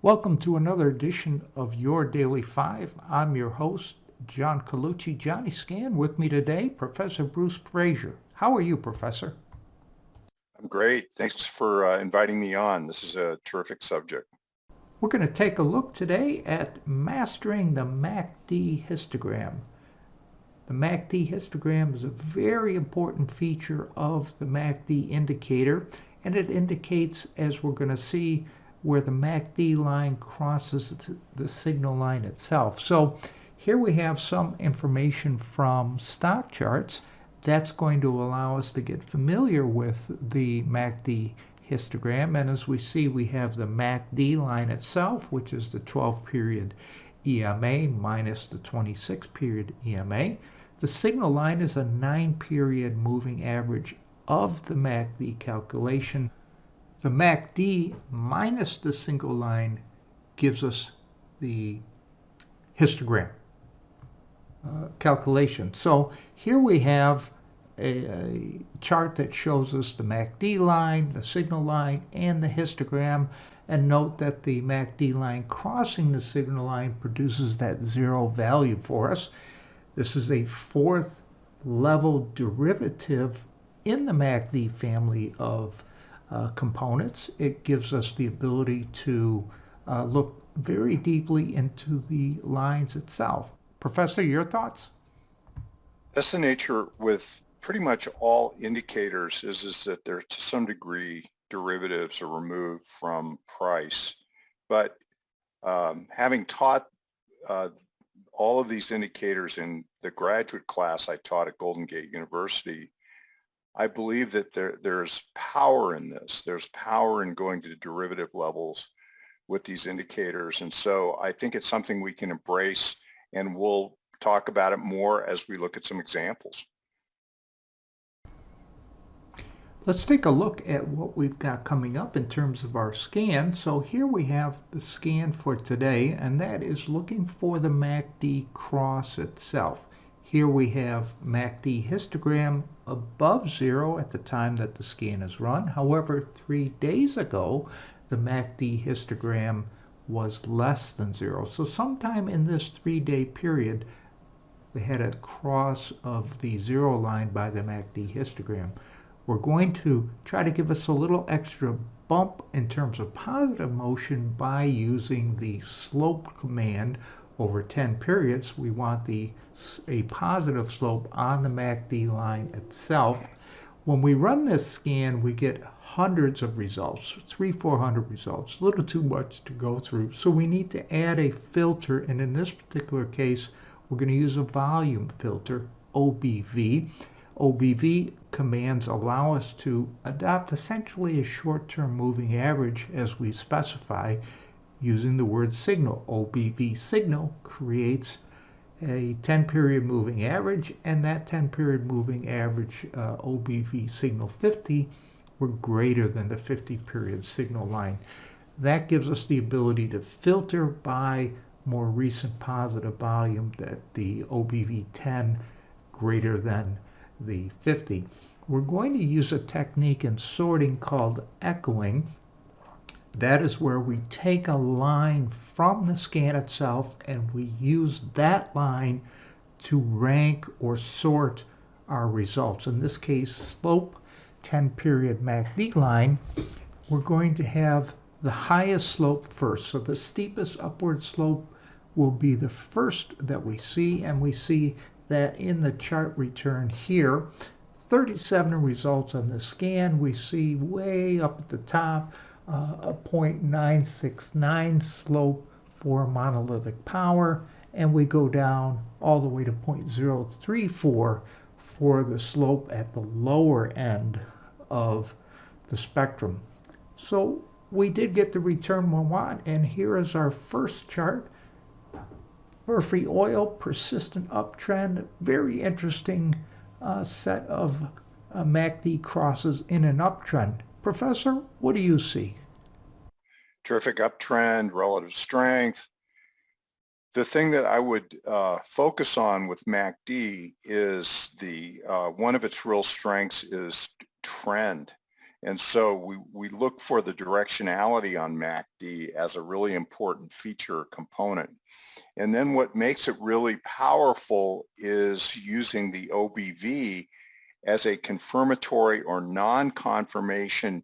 Welcome to another edition of Your Daily Five. I'm your host, John Colucci, Johnny Scan. With me today, Professor Bruce Fraser. How are you, Professor? I'm great. Thanks for inviting me on. This is a terrific subject. We're going to take a look today at mastering the MACD histogram. The MACD histogram is a very important feature of the MACD indicator, and it indicates, as we're going to see, where the MACD line crosses the signal line itself. So here we have some information from StockCharts that's going to allow us to get familiar with the MACD histogram. And as we see, we have the MACD line itself, which is the 12-period EMA minus the 26-period EMA. The signal line is a 9-period moving average of the MACD calculation. The MACD minus the single line gives us the histogram calculation. So here we have a chart that shows us the MACD line, the signal line, and the histogram. And note that the MACD line crossing the signal line produces that zero value for us. This is a fourth level derivative in the MACD family of components. It gives us the ability to look very deeply into the lines itself. Professor, your thoughts? That's the nature with pretty much all indicators is that they're to some degree derivatives are removed from price. But having taught all of these indicators in the graduate class I taught at Golden Gate University, I believe that there's power in this. There's power in going to derivative levels with these indicators. And so I think it's something we can embrace, and we'll talk about it more as we look at some examples. Let's take a look at what we've got coming up in terms of our scan. So here we have the scan for today, and that is looking for the MACD cross itself. Here we have MACD histogram above zero at the time that the scan is run. However, 3 days ago, the MACD histogram was less than zero. So sometime in this 3-day period, we had a cross of the zero line by the MACD histogram. We're going to try to give us a little extra bump in terms of positive motion by using the slope command over 10 periods. We want a positive slope on the MACD line itself. When we run this scan, we get hundreds of results, 400 results, a little too much to go through. So we need to add a filter, and in this particular case, we're going to use a volume filter, OBV. OBV commands allow us to adopt essentially a short-term moving average as we specify using the word signal. OBV signal creates a 10-period moving average, and that 10-period moving average, OBV signal 50, were greater than the 50-period signal line. That gives us the ability to filter by more recent positive volume, that the OBV 10 greater than the 50. We're going to use a technique in sorting called echoing. That is where we take a line from the scan itself and we use that line to rank or sort our results. In this case, slope 10-period MACD line, we're going to have the highest slope first. So the steepest upward slope will be the first that we see, and we see that in the chart return here. 37 results on the scan. We see way up at the top a 0.969 slope for monolithic power, and we go down all the way to 0.034 for the slope at the lower end of the spectrum. So we did get the return we want, and here is our first chart. Murphy oil, persistent uptrend, very interesting set of MACD crosses in an uptrend. Professor, what do you see? Terrific uptrend, relative strength. The thing that I would focus on with MACD is one of its real strengths is trend. And so we look for the directionality on MACD as a really important feature component. And then what makes it really powerful is using the OBV as a confirmatory or non-confirmation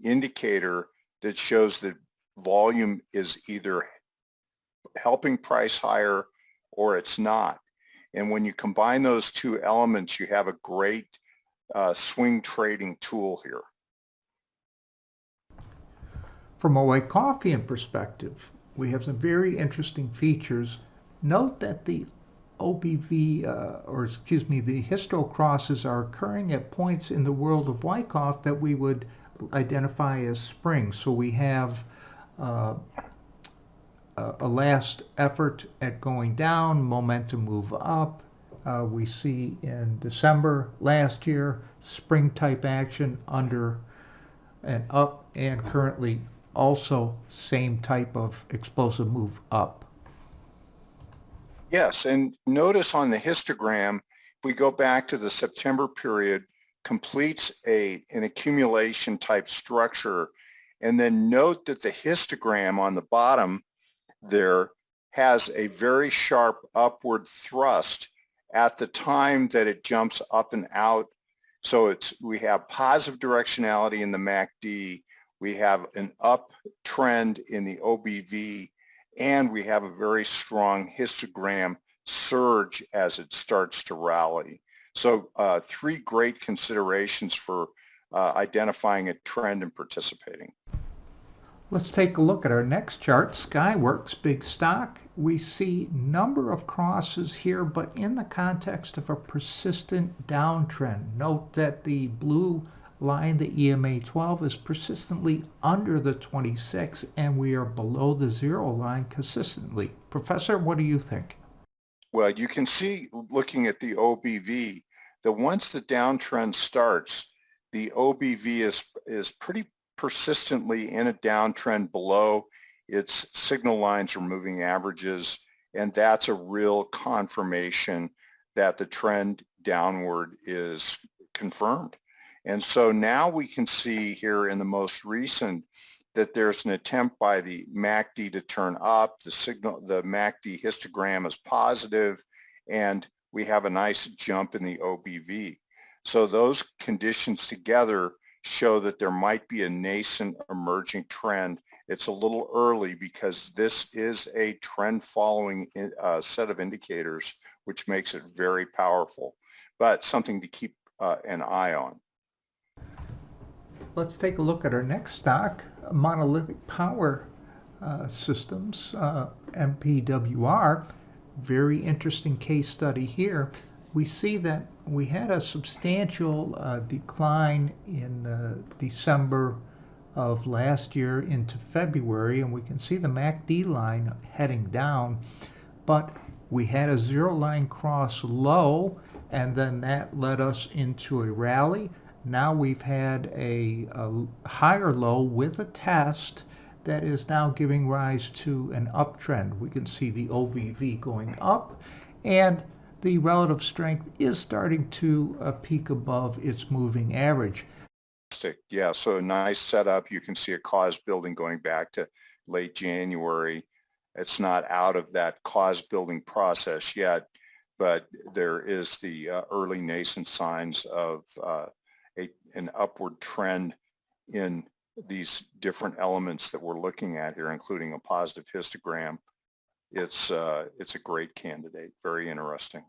indicator that shows that volume is either helping price higher or it's not. And when you combine those two elements, you have a great swing trading tool here. From a Wyckoff perspective, we have some very interesting features. Note that the OBV, the histocrosses are occurring at points in the world of Wyckoff that we would identify as springs. So we have a last effort at going down, momentum move up. We see in December last year, spring type action under and up, and currently also same type of explosive move up. Yes, and notice on the histogram, if we go back to the September period, completes an accumulation type structure, and then note that the histogram on the bottom there has a very sharp upward thrust at the time that it jumps up and out. So we have positive directionality in the MACD, we have an uptrend in the OBV, and we have a very strong histogram surge as it starts to rally. So three great considerations for identifying a trend and participating. Let's take a look at our next chart, Skyworks, big stock. We see number of crosses here, but in the context of a persistent downtrend. Note that the blue line, the EMA 12, is persistently under the 26, and we are below the zero line consistently. Professor, what do you think? Well, you can see, looking at the OBV, that once the downtrend starts, the OBV is pretty persistently in a downtrend below its signal lines or moving averages, and that's a real confirmation that the trend downward is confirmed. And so now we can see here in the most recent that there's an attempt by the MACD to turn up. The MACD histogram is positive, and we have a nice jump in the OBV. So those conditions together show that there might be a nascent emerging trend. It's a little early because this is a trend following set of indicators, which makes it very powerful, but something to keep an eye on. Let's take a look at our next stock, Monolithic Power Systems, MPWR. Very interesting case study here. We see that we had a substantial decline in December of last year into February, and we can see the MACD line heading down, but we had a zero line cross low, and then that led us into a rally. Now we've had a higher low with a test that is now giving rise to an uptrend. We can see the OBV going up, and the relative strength is starting to peak above its moving average. Yeah, so a nice setup. You can see a cause building going back to late January. It's not out of that cause building process yet, but there is the early nascent signs of an upward trend in these different elements that we're looking at here, including a positive histogram. It's a great candidate, very interesting.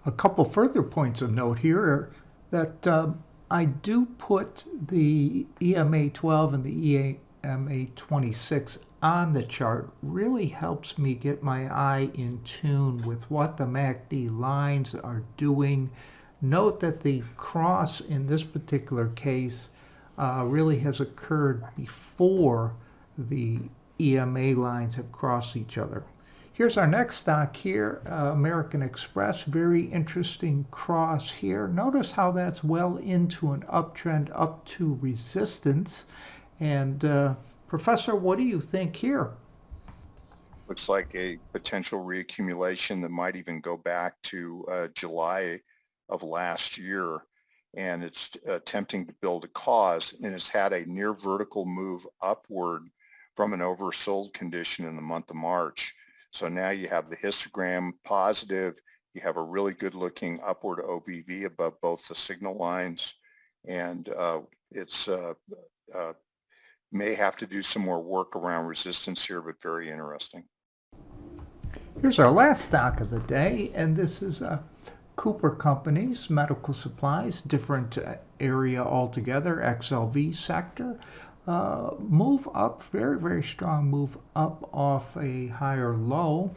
A couple further points of note here are that I do put the EMA 12 and the EMA 26 on the chart. Really helps me get my eye in tune with what the MACD lines are doing. Note that the cross in this particular case really has occurred before the EMA lines have crossed each other. Here's our next stock here, American Express. Very interesting cross here. Notice how that's well into an uptrend up to resistance. And Professor, what do you think here? Looks like a potential reaccumulation that might even go back to July of last year. and it's attempting to build a cause, and has had a near vertical move upward from an oversold condition in the month of March. So now you have the histogram positive, you have a really good looking upward OBV above both the signal lines, and it's may have to do some more work around resistance here, but very interesting. Here's our last stock of the day, and this is Cooper Companies, medical supplies, different area altogether, XLV sector. Move up, very, very strong move up off a higher low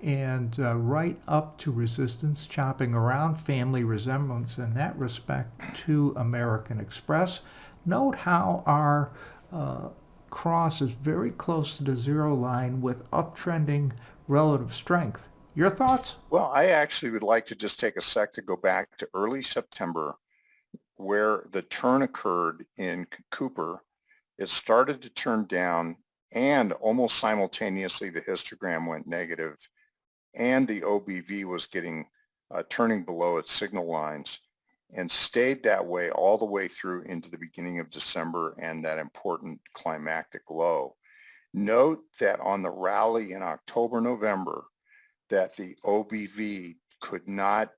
and right up to resistance, chopping around, family resemblance in that respect to American Express. Note how our cross is very close to the zero line with uptrending relative strength. Your thoughts? Well, I actually would like to just take a sec to go back to early September, where the turn occurred in Cooper. It started to turn down, and almost simultaneously the histogram went negative, and the OBV was getting turning below its signal lines, and stayed that way all the way through into the beginning of December and that important climactic low. Note that on the rally in October, November, that the OBV could not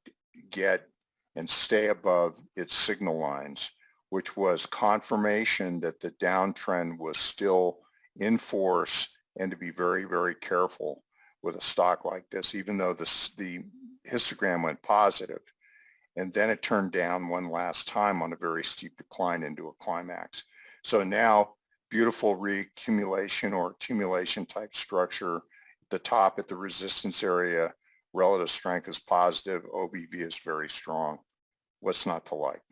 get and stay above its signal lines, which was confirmation that the downtrend was still in force, and to be very, very careful with a stock like this, even though the histogram went positive. And then it turned down one last time on a very steep decline into a climax. So now, beautiful reaccumulation or accumulation type structure. At the top at the resistance area, relative strength is positive, OBV is very strong. What's not to like?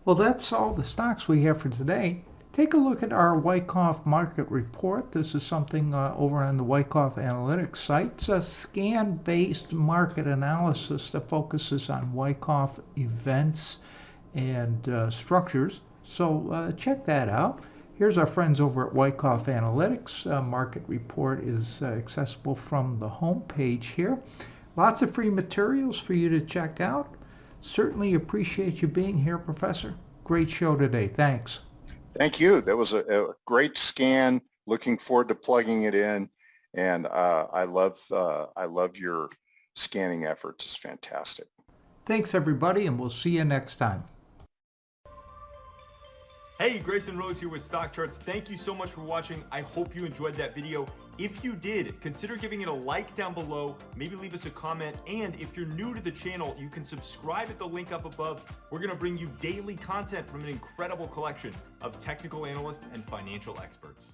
Well, that's all the stocks we have for today. Take a look at our Wyckoff market report. This is something over on the Wyckoff Analytics site. It's a scan-based market analysis that focuses on Wyckoff events and structures. So check that out. Here's our friends over at Wyckoff Analytics. Market report is accessible from the home page here. Lots of free materials for you to check out. Certainly appreciate you being here, Professor. Great show today. Thanks. Thank you. That was a great scan. Looking forward to plugging it in, and I love your scanning efforts. It's fantastic. Thanks, everybody, and we'll see you next time. Hey, Grayson Rose here with StockCharts. Thank you so much for watching. I hope you enjoyed that video. If you did, consider giving it a like down below, maybe leave us a comment, and if you're new to the channel, you can subscribe at the link up above. We're gonna bring you daily content from an incredible collection of technical analysts and financial experts.